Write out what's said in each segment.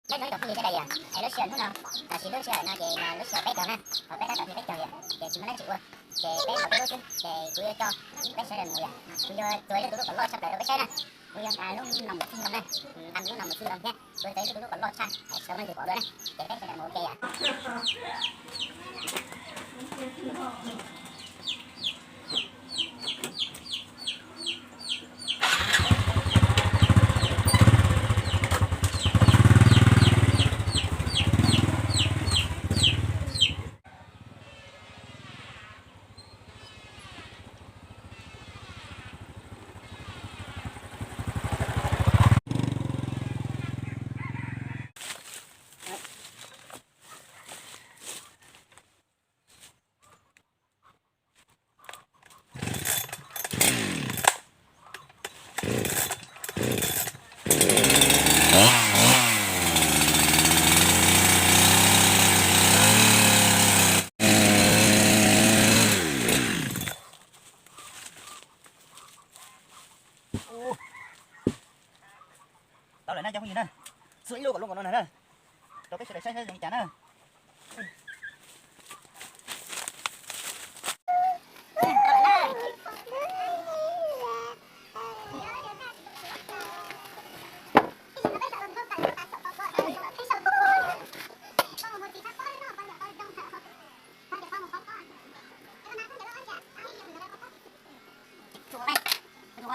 Cái nói tổng gì đây à? Ai lúc xưa nào? Là chỉ lúc xưa nó về là lúc xưa bé còn ha. Họ bé đã tập thì bé chờ vậy. Để chỉ mới nói chịu à. Để bé học cái lúc để tụi cho bé sẽ làm mùi à. Tụi tụi còn lo sắp lại bé sẽ nè. Tụi lúc nằm một phút đồng này. Ăn lúc nằm một phút đồng nhé. Tụi còn lo sang. Sau này tụi bỏ nữa. Để bé sẽ làm ok à. Tao lại nay trong cái gì nè, sưởi luôn còn nó này nè, tao cái sẽ để xây chả nè.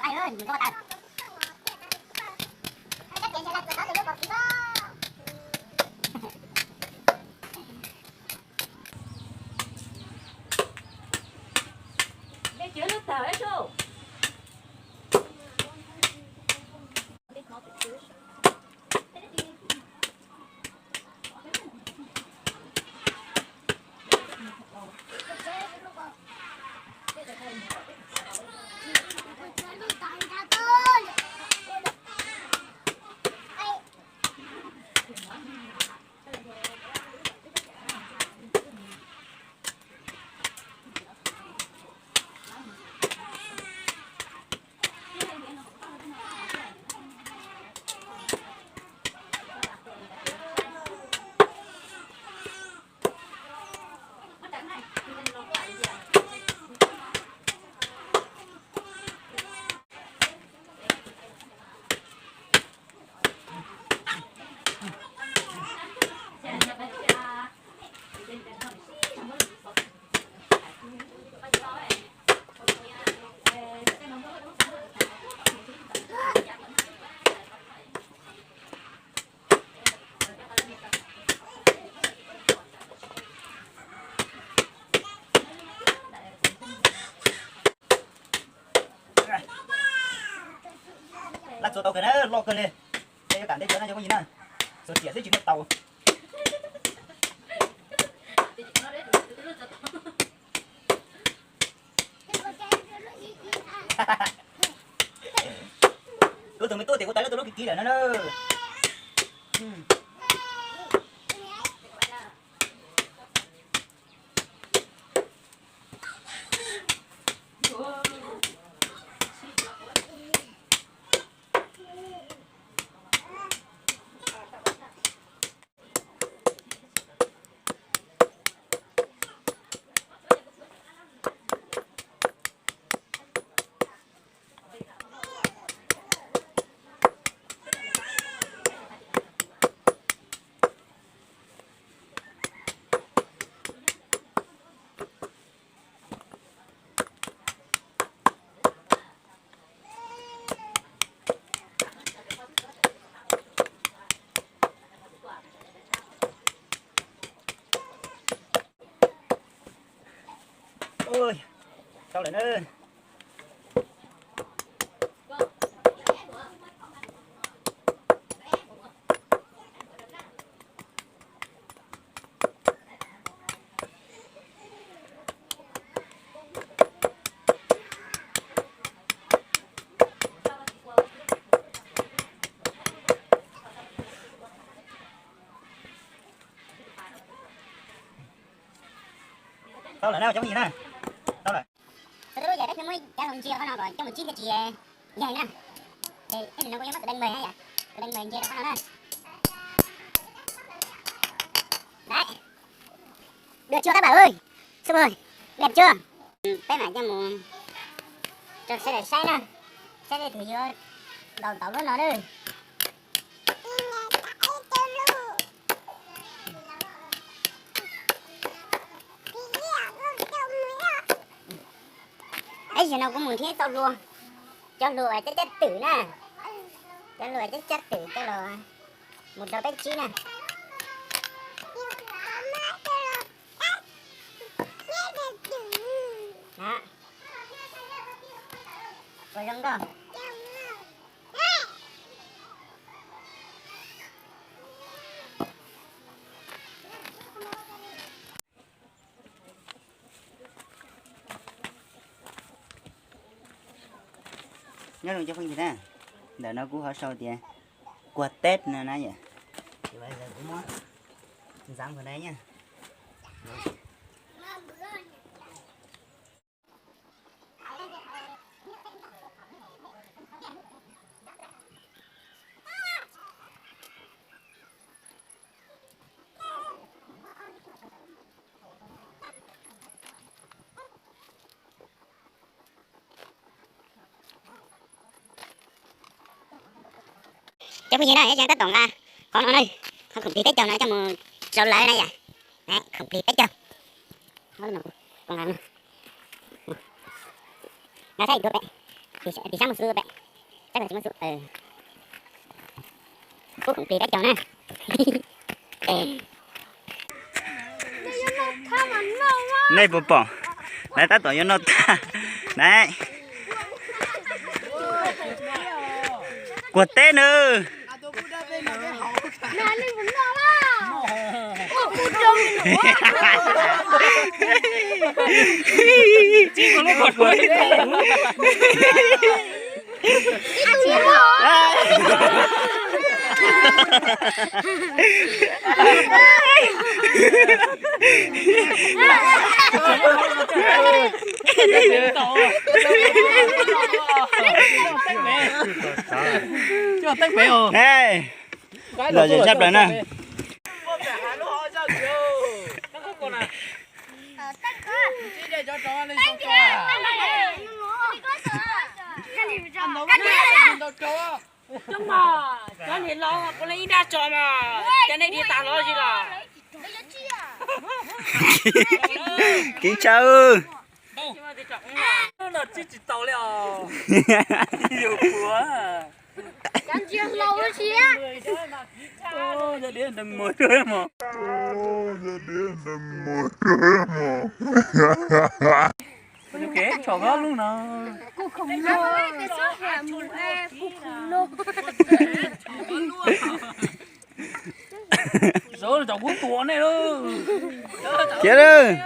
Ai ơi, đừng có tao. Chứa nước tàu đấy chú. Lắc số tàu cái nó lo cơn lên, đây cản đây chỗ này cho có gì nè, số chĩa dưới chữ một tàu. Tôi tưởng mấy tôi thì có tới là tôi nó kỹ rồi nó nữa. Ôi, sao lại nữa? Sao lại nào, giống gì nè? Sao lại? Tôi giờ đất nó mới trả hồng chia nó rồi trong 19 cái chị dài nè thì cái này nó có giống mất đánh mười hay vậy đánh mười chia đâu có nào nè Được chưa các bạn ơi? Xong rồi, đẹp chưa? Bé lại cho mù. Cho xe này xay nè. Xay này thì đầu tàu luôn nó đi. Ấy giờ nào cũng muốn thế tao luôn. Cho lùa chắc tử nè. Cho lùa chắc tử cho lùa. Một đầu bếp chi nè. Đó. Rồi rong đó. nhớ đừng cho phân gì nè để nó cũng hở sâu tiền qua Tết nè nãy vậy thì bây giờ cũng muốn dán vào đây nha. Cho cái gì này cho tất tổng ra con nó đây không complete tết cho nó cho một rau lại đây à đấy complete tết cho nó mà còn làm nó thấy được đấy thì sáng một xưa đấy chắc là chỉ một xưa cuối complete tết cho nè này bố bỏ này ta tổ cho nó ta này qua Tết nữa chỉ có lúc một người chưa tách bé rồi này giờ chỉ sắp rồi nè nhưng mà cho nên lo có lấy đa cho mà cho nên đi tạt lo gì là kính chào nhưng mà thì trọng là chỉ tàu liệu nhiều quá chẳng chịu lâu đó chị ô giờ đến đừng mồi rồi mà ok cho nó luôn nào rồi cháu cũng tuột này luôn chết ơi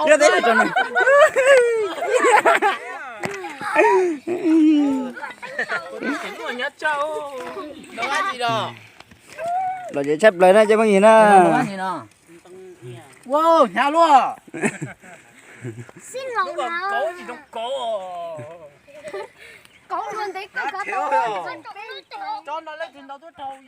chưa thấy cho này nhớ cháu đâu ăn gì đâu là chỉ sắp lại đây cho bao nhiêu nè wow nhà luôn xin lòng nào có gì đâu có có luôn đấy có cho nó lên trên đầu tôi trâu